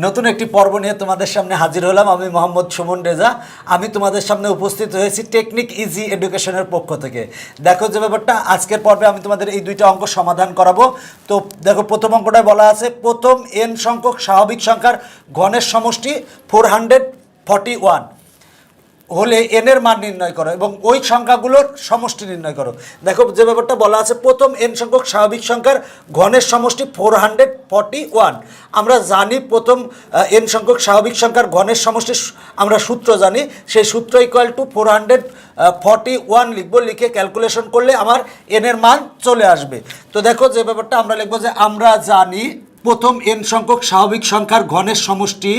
নতুন একটি পর্ব নিয়ে তোমাদের সামনে হাজির হলাম। আমি মোহাম্মদ সুমন রেজা। আমি তোমাদের সামনে উপস্থিত হয়েছি টেকনিক ইজি এডুকেশনের পক্ষ থেকে। দেখো যে ব্যাপারটা, আজকের পর্বে আমি তোমাদের এই দুইটা অঙ্ক সমাধান করাবো। তো দেখো, প্রথম অঙ্কটায় বলা আছে প্রথম n সংখ্যক স্বাভাবিক সংখ্যার ঘনের সমষ্টি 441 হলে n এর মান নির্ণয় করো এবং ওই সংখ্যাগুলোর সমষ্টি নির্ণয় করো। দেখো যে ব্যাপারটা বলা আছে প্রথম n সংখ্যক স্বাভাবিক সংখ্যার ঘনের সমষ্টি 441। আমরা জানি প্রথম n সংখ্যক স্বাভাবিক সংখ্যার ঘনের সমষ্টি আমরা সূত্র জানি, সেই সূত্র ইকুয়াল টু 441 লিখবো। লিখে ক্যালকুলেশন করলে আমার n এর মান চলে আসবে। তো দেখো যে ব্যাপারটা আমরা লিখবো যে আমরা জানি প্রথম n সংখ্যক স্বাভাবিক সংখ্যার ঘনের সমষ্টি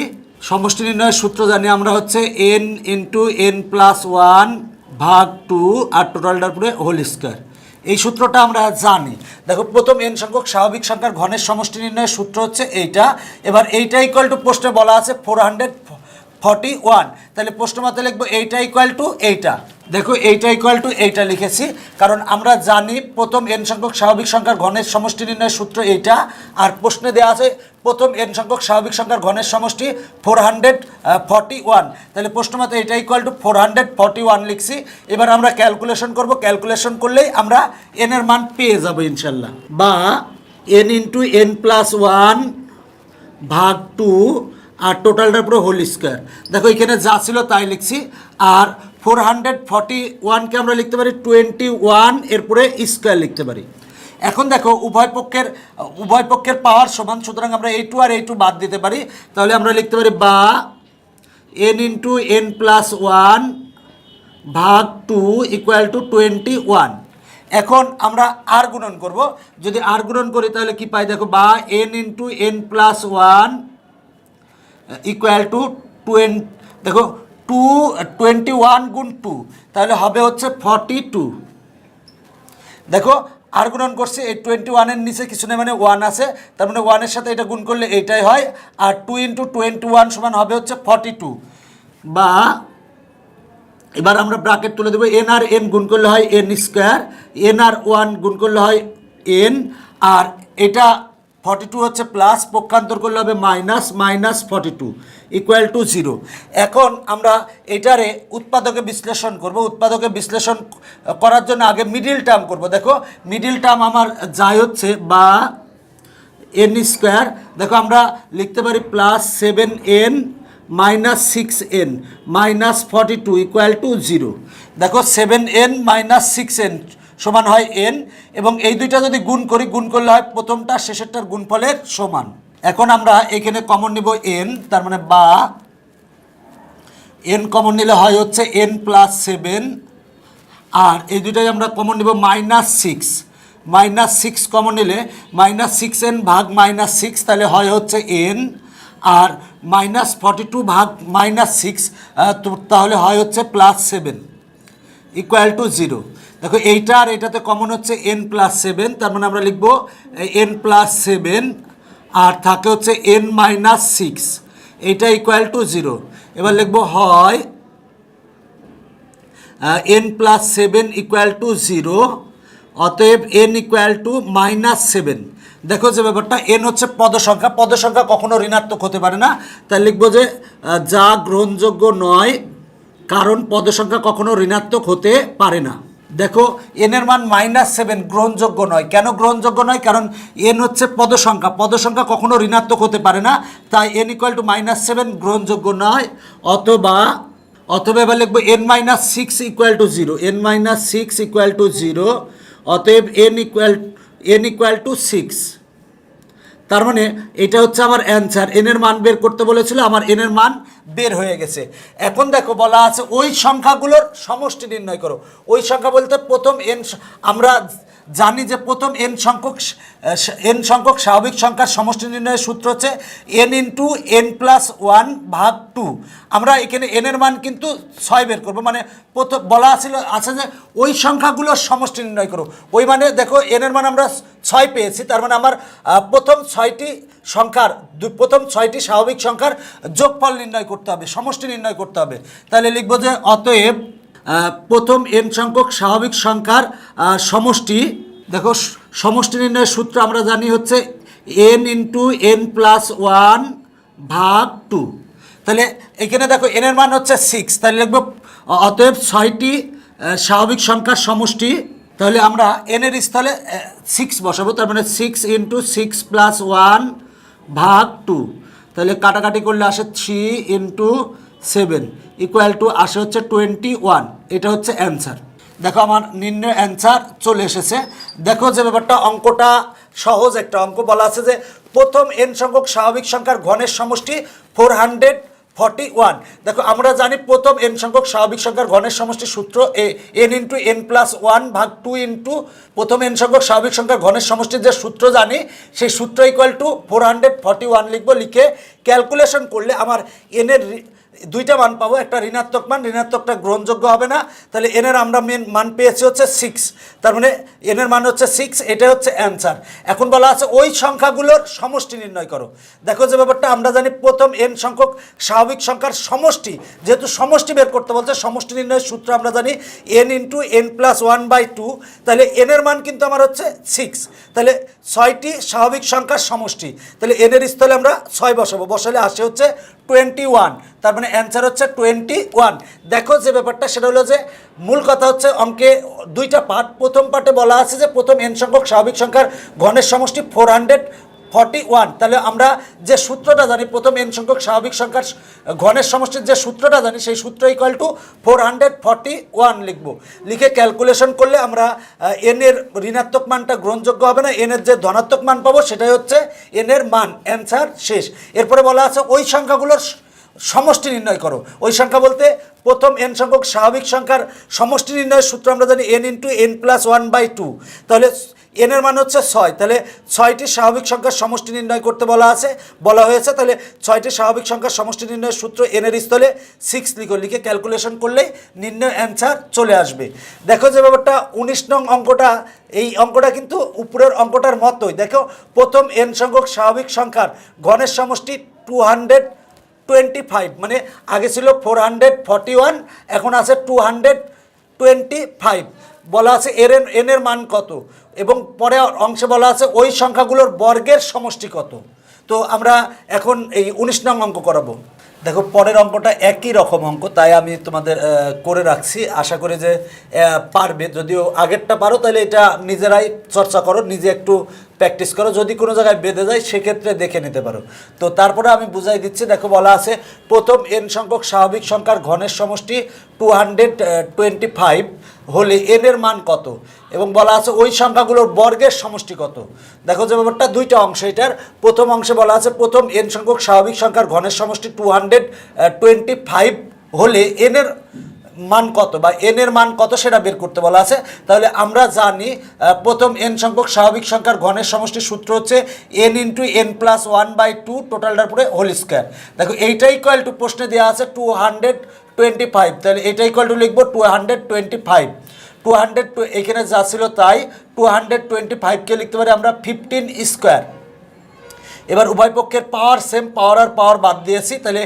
নির্ণয়ের সূত্র জানি আমরা হচ্ছে n ইন্টু n প্লাস 1 ভাগ 2 আর টোটালটার উপরে হোল স্কোয়ার। এই সূত্রটা আমরা জানি। দেখো, প্রথম n সংখ্যক স্বাভাবিক সংখ্যার ঘনের সমষ্টি নির্ণয়ের সূত্র হচ্ছে এইটা। এবার এইটা ইকুয়াল টু প্রশ্নে বলা আছে 441, তাহলে প্রশ্ন মতে লিখবো এইটা ইকুয়াল টু এইটা। দেখো, এইটা ইকুয়াল টু এইটা লিখেছি, কারণ আমরা জানি প্রথম n সংখ্যক স্বাভাবিক সংখ্যার ঘনের সমষ্টি নির্ণয়ের সূত্র এইটা। আর প্রশ্নে দেওয়া আছে প্রথম n সংখ্যক স্বাভাবিক সংখ্যার ঘনের সমষ্টি 441, তাহলে প্রশ্ন মতে এইটা ইকুয়াল টু 441 লিখছি। এবার আমরা ক্যালকুলেশন করব, ক্যালকুলেশন করলেই আমরা n এর মান পেয়ে যাবো ইনশাল্লাহ। বা n ইন্টু n প্লাস 1 ভাগ 2 আর টোটালটার পুরো হোল স্কোয়ার। দেখো, এখানে যা ছিল তাই লিখছি। আর 441কে আমরা লিখতে পারি 21 এরপরে স্কোয়ার লিখতে পারি। এখন দেখো, উভয় পক্ষের পাওয়ার সমান, সুতরাং আমরা এই টু আর এই টু বাদ দিতে পারি। তাহলে আমরা লিখতে পারি বা n ইন্টু n প্লাস 1 ভাগ 2 ইকুয়াল টু 21। এখন আমরা আর গুণন করব। যদি আর গুণন করি তাহলে কি পাই? দেখো, বা n into n plus 1 equal to 20। দেখো, 21 গুণ 2 তাহলে হবে হচ্ছে 42। দেখো, আর গুণন করছে এই 21-এর নিচে কিছু নেই, মানে 1 আছে, তার মানে 1-এর সাথে এটা গুণ করলে এইটাই হয়। আর 2 ইন্টু 21 সমান হবে হচ্ছে 42। বা এবার আমরা ব্র্যাকেট তুলে দেবো, n আর n গুণ করলে হয় n স্কোয়ার, n আর 1 গুণ করলে হয় n, আর এটা 42 হচ্ছে প্লাস, পক্ষান্তর করলে হবে মাইনাস, মাইনাস 42 ইকুয়াল টু 0। এখন আমরা এটারে উৎপাদকে বিশ্লেষণ করব। উৎপাদকে বিশ্লেষণ করার জন্য আগে মিডিল টার্ম করব। দেখো, মিডিল টার্ম আমার যাই হচ্ছে বা n স্কোয়ার। দেখো, আমরা লিখতে পারি plus 7n minus 6n minus 42 equal to 0। দেখো, 7n মাইনাস 6n সমান হয় n, এবং এই দুইটা যদি গুণ করি, গুণ করলে হয় প্রথমটা শেষেরটার গুণফলের সমান। এখন আমরা এখানে কমন নিব n, তার মানে বা n কমন নিলে হয় হচ্ছে n প্লাস 7, আর এই দুইটাই আমরা কমন নিব মাইনাস 6। মাইনাস 6 কমন নিলে মাইনাস 6n ভাগ মাইনাস 6, তাহলে হয় হচ্ছে n, আর মাইনাস 42 ভাগ মাইনাস 6 তাহলে হয় হচ্ছে প্লাস 7 ইকুয়াল টু 0। দেখো, এইটা আর এটাতে কমন হচ্ছে n প্লাস 7, তার মানে আমরা লিখব n প্লাস 7 আর থাকে হচ্ছে n মাইনাস 6, এইটা ইকুয়াল টু 0। এবার লিখব হয় n প্লাস 7 ইকুয়াল টু 0, অতএব n ইকুয়াল টু মাইনাস 7। দেখো যে ব্যাপারটা, n হচ্ছে পদসংখ্যা, পদসংখ্যা কখনো ঋণাত্মক হতে পারে না, তাই লিখবো যে যা গ্রহণযোগ্য নয়, কারণ পদসংখ্যা কখনো ঋণাত্মক হতে পারে না। দেখো, n এর মান -7 গ্রহণযোগ্য নয়। কেন গ্রহণযোগ্য নয়? কারণ n হচ্ছে পদসংখ্যা, পদসংখ্যা কখনো ঋণাত্মক হতে পারে না, তাই n ইকুয়াল টু -7 গ্রহণযোগ্য নয়। অথবা এবার লিখবো n-6 equal to 0, n-6 equal to 0, অতএব n ইকুয়াল টু 6। তার মানে এটা হচ্ছে আমার অ্যান্সার। n এর মান বের করতে বলেছিল, আমার n এর মান বের হয়ে গেছে। এখন দেখো, বলা আছে ওই সংখ্যাগুলোর সমষ্টি নির্ণয় করো। ওই সংখ্যা বলতে প্রথম n, আমরা জানি যে প্রথম n সংখ্যক স্বাভাবিক সংখ্যার সমষ্টি নির্ণয়ের সূত্র হচ্ছে n ইন্টু n প্লাস 1 ভাগ 2। আমরা এখানে n এর মান কিন্তু 6 বের করবো, মানে প্রথম বলা আছে যে ওই সংখ্যাগুলোর সমষ্টি নির্ণয় করো। ওই মানে দেখো, n এর মান আমরা 6 পেয়েছি, তার মানে আমার প্রথম 6টি স্বাভাবিক সংখ্যার যোগফল নির্ণয় করতে হবে, সমষ্টি নির্ণয় করতে হবে। তাহলে লিখবো যে অতএব প্রথম n সংখ্যক স্বাভাবিক সংখ্যার সমষ্টি। দেখো, সমষ্টি নির্ণয়ের সূত্র আমরা জানি হচ্ছে n ইন্টু n প্লাস 1 ভাগ 2। তাহলে এখানে দেখো n এর মান হচ্ছে 6, তাহলে লিখব অতএব 6টি স্বাভাবিক সংখ্যার সমষ্টি। তাহলে আমরা n এর স্থলে 6 বসাবো, তার মানে 6 × 6 + 1 ভাগ 2। তাহলে কাটাকাটি করলে আসে 3 × 7 = আসে হচ্ছে 21। এটা হচ্ছে অ্যান্সার। দেখো আমার নির্ণয় অ্যান্সার চলে এসেছে। দেখো যে ব্যাপারটা, অঙ্কটা সহজ একটা অঙ্ক। বলা আছে যে প্রথম n সংখ্যক স্বাভাবিক সংখ্যার ঘনের সমষ্টি 441। দেখো আমরা জানি প্রথম n সংখ্যক স্বাভাবিক সংখ্যার ঘনের সমষ্টি সূত্র n × n+1 ভাগ 2 ইন্টু প্রথম n সংখ্যক স্বাভাবিক সংখ্যার ঘনের সমষ্টির যে সূত্র জানি সেই সূত্র = 441 লিখবো। লিখে ক্যালকুলেশন করলে আমার n এর দুইটা মান পাবো, একটা ঋণাত্মক মান, ঋণাত্মকটা গ্রহণযোগ্য হবে না। তাহলে n এর আমরা মান পেয়েছি হচ্ছে 6, তার মানে n এর মান হচ্ছে 6। এটা হচ্ছে অ্যান্সার। এখন বলা আছে ওই সংখ্যাগুলোর সমষ্টি নির্ণয় করো। দেখো যে ব্যাপারটা, আমরা জানি প্রথম n সংখ্যক স্বাভাবিক সংখ্যার সমষ্টি, যেহেতু সমষ্টি বের করতে বলছে, সমষ্টি নির্ণয়ের সূত্র আমরা জানি n × n+1/2। তাহলে n এর মান কিন্তু আমার হচ্ছে 6, তাহলে 6টি স্বাভাবিক সংখ্যার সমষ্টি। তাহলে n এর স্থলে আমরা 6 বসাবো, বসালে আসে হচ্ছে 21, তার মানে অ্যান্সার হচ্ছে 21। দেখো যে ব্যাপারটা, সেটা হলো যে মূল কথা হচ্ছে অঙ্কে দুইটা পার্ট। প্রথম পার্টে বলা আছে যে প্রথম n সংখ্যক স্বাভাবিক সংখ্যার ঘনের সমষ্টি 441। তাহলে আমরা যে সূত্রটা জানি, প্রথম n সংখ্যক স্বাভাবিক সংখ্যার ঘনের সমষ্টির যে সূত্রটা জানি, সেই সূত্র = 441 লিখব। লিখে ক্যালকুলেশন করলে আমরা n এর ঋণাত্মক মানটা গ্রহণযোগ্য হবে না, n এর যে ধনাত্মক মান পাবো সেটাই হচ্ছে n এর মান। অ্যান্সার শেষ। এরপরে বলা আছে ওই সংখ্যাগুলোর সমষ্টি নির্ণয় করো। ওই সংখ্যা বলতে প্রথম n সংখ্যক স্বাভাবিক সংখ্যার সমষ্টি নির্ণয়ের সূত্র আমরা জানি n × n+1/2। তাহলে n এর মান হচ্ছে 6, তাহলে 6টি স্বাভাবিক সংখ্যার সমষ্টি নির্ণয় করতে বলা হয়েছে। তাহলে 6টি স্বাভাবিক সংখ্যার সমষ্টি নির্ণয়ের সূত্র n এর স্থলে 6 লিখো। লিখে ক্যালকুলেশন করলেই নির্ণয় অ্যান্সার চলে আসবে। দেখো যে ব্যাপারটা 19 নং অঙ্কটা, এই অঙ্কটা কিন্তু উপরের অঙ্কটার মতোই। দেখো প্রথম n সংখ্যক স্বাভাবিক সংখ্যার ঘনের সমষ্টি 225, মানে আগে ছিল 441, এখন আছে 225। বলা আছে n এর মান কত, এবং পরে অংশে বলা আছে ওই সংখ্যাগুলোর বর্গের সমষ্টি কত। তো আমরা এখন এই 19 নং অঙ্ক করাবো। দেখো পরের অঙ্কটা একই রকম অঙ্ক, তাই আমি তোমাদের করে রাখছি, আশা করি যে পারবে। যদিও আগেরটা পারো তাহলে এটা নিজেরাই চর্চা করো, নিজে একটু প্র্যাকটিস করো। যদি কোনো জায়গায় বেঁধে যায় সেক্ষেত্রে দেখে নিতে পারো। তো তারপরে আমি বুঝাই দিচ্ছি। দেখো বলা আছে প্রথম n সংখ্যক স্বাভাবিক সংখ্যার ঘনের সমষ্টি 225 হলে n এর মান কত, এবং বলা আছে ওই সংখ্যাগুলোর বর্গের সমষ্টি কত। দেখো যে ব্যাপারটা দুইটা অংশ। এটার প্রথম অংশে বলা আছে প্রথম n সংখ্যক স্বাভাবিক সংখ্যার ঘনের সমষ্টি 225 হলে n এর মান কত, বা n এর মান কত সেটা বের করতে বলা আছে। তাহলে আমরা জানি প্রথম n সংখ্যক স্বাভাবিক সংখ্যার ঘনের সমষ্টির সূত্র হচ্ছে n × n+1/2 টোটালটার পরে হোল স্কয়ার। দেখো এইটা = প্রশ্নে দেওয়া আছে 225, তাহলে এইটা = লিখবো 225। এখানে যা ছিল তাই 225কে লিখতে পারি আমরা 15 স্কয়ার। এবার উভয় পক্ষের পাওয়ার সেম, পাওয়ার আর পাওয়ার বাদ দিয়েছি, তাহলে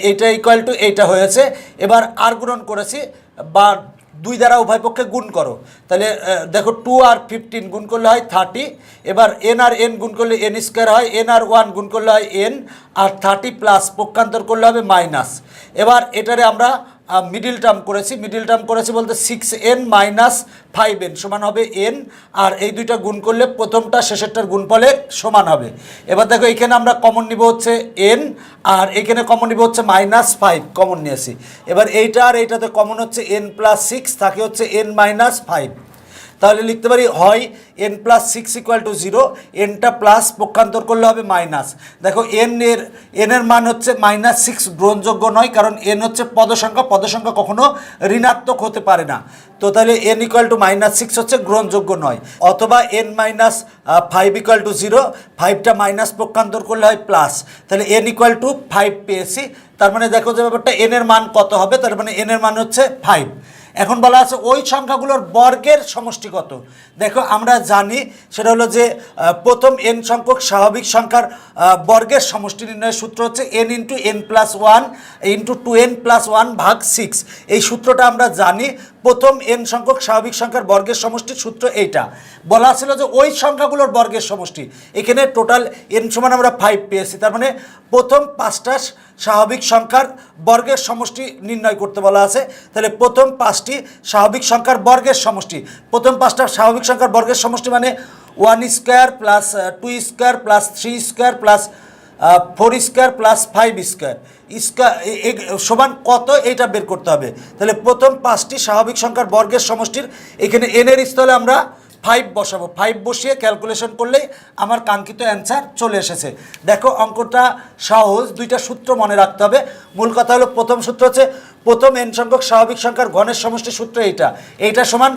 এইটা = এইটা হয়েছে। এবার আর গুণন করেছি, বা 2 দ্বারা উভয় পক্ষে গুণ করো। তাহলে দেখো 2 আর 15 গুণ করলে হয় 30। এবার n আর n গুণ করলে n স্কয়ার হয়, n আর 1 গুণ করলে হয় n, আর 30 প্লাস পক্ষান্তর করলে হবে মাইনাস। এবার এটারে আমরা মিডিল টার্ম করেছি বলতে 6n - 5n সমান হবে n, আর এই দুইটা গুণ করলে প্রথমটা শেষেরটার গুণফলে সমান হবে। এবার দেখো এখানে আমরা কমন নিব হচ্ছে n, আর এখানে কমন নিব হচ্ছে -5 কমন নিয়েছি। এবার এইটা আর এইটাতে কমন হচ্ছে n+6, থাকে হচ্ছে n - 5। তাহলে লিখতে পারি হয় n+6 = 0, nটা প্লাস পক্ষান্তর করলে হবে মাইনাস। দেখো n এর মান হচ্ছে -6 গ্রহণযোগ্য নয়, কারণ n হচ্ছে পদসংখ্যা কখনো ঋণাত্মক হতে পারে না। তো তাহলে n = -6 হচ্ছে গ্রহণযোগ্য নয়। অথবা n - 5 = 0, 5টা মাইনাস পক্ষান্তর করলে হয় প্লাস। তাহলে n = 5 পেয়েছি। তার মানে দেখো যে ব্যাপারটা n এর মান কত হবে, তার মানে n এর মান হচ্ছে 5। এখন বলা আছে ওই সংখ্যাগুলোর বর্গের সমষ্টি কত। দেখো আমরা জানি সেটা হলো যে প্রথম n সংখ্যক স্বাভাবিক সংখ্যার বর্গের সমষ্টি নির্ণয়ের সূত্র হচ্ছে n × n+1 × 2n+1 ভাগ 6। এই সূত্রটা আমরা জানি প্রথম n সংখ্যক স্বাভাবিক সংখ্যার বর্গের সমষ্টির সূত্র এইটা। বলা ছিল যে ওই সংখ্যাগুলোর বর্গের সমষ্টি, এখানে টোটাল n সমান আমরা 5 পেয়েছি, তার মানে প্রথম 5টা স্বাভাবিক সংখ্যার বর্গের সমষ্টি নির্ণয় করতে বলা আছে। তাহলে প্রথম 5টি স্বাভাবিক সংখ্যার বর্গের সমষ্টি, প্রথম 5টা স্বাভাবিক সংখ্যার বর্গের সমষ্টি মানে 1 square plus 2 square plus 3 square plus 4 square plus 5 square সমান কত, এটা বের করতে হবে। তাহলে প্রথম 5টি স্বাভাবিক সংখ্যার বর্গের সমষ্টির এখানে n এর স্থলে আমরা 5 বসাবো, 5 বসিয়ে ক্যালকুলেশন করলেই আমার কাঙ্ক্ষিত অ্যান্সার চলে এসেছে। দেখো অঙ্কটা সহজ, দুইটা সূত্র মনে রাখতে হবে। মূল কথা হলো প্রথম সূত্র হচ্ছে প্রথম n সংখ্যক স্বাভাবিক সংখ্যার ঘনের সমষ্টির সূত্র এইটা সমান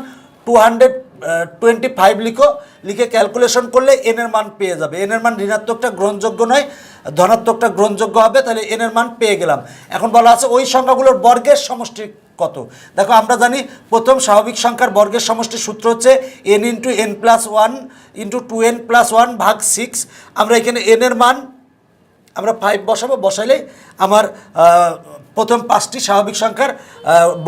225 লিখে ক্যালকুলেশন করলে n এর মান পেয়ে যাবে। n এর মান ঋণাত্মকটা গ্রহণযোগ্য নয়, ধনাত্মকটা গ্রহণযোগ্য হবে, তাহলে n এর মান পেয়ে গেলাম। এখন বলা আছে ওই সংখ্যাগুলোর বর্গের সমষ্টি কত। দেখো আমরা জানি প্রথম স্বাভাবিক সংখ্যার বর্গের সমষ্টির সূত্র হচ্ছে n into n plus 1 into 2n plus 1 ভাগ 6। আমরা এখানে n এর মান আমরা 5 বসাবো, বসাইলেই আমার প্রথম 5টি স্বাভাবিক সংখ্যার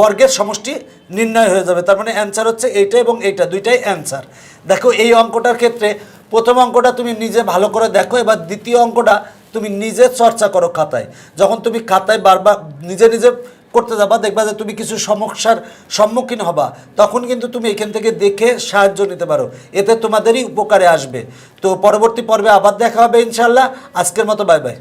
বর্গের সমষ্টি নির্ণয় হয়ে যাবে। তার মানে অ্যান্সার হচ্ছে এইটা এবং এইটা, দুইটাই অ্যান্সার। দেখো এই অঙ্কটার ক্ষেত্রে প্রথম অঙ্কটা তুমি নিজে ভালো করে দেখো, এবার দ্বিতীয় অঙ্কটা তুমি নিজে চর্চা করো খাতায়। যখন তুমি খাতায় বারবার নিজে নিজে করতে যাবা, দেখবা যে তুমি কিছু সমস্যার সম্মুখীন হবা, তখন কিন্তু তুমি এখান থেকে দেখে সাহায্য নিতে পারো, এতে তোমাদেরই উপকারে আসবে। তো পরবর্তী পর্বে আবার দেখা হবে ইনশাল্লাহ। আজকের মতো বাই বাই।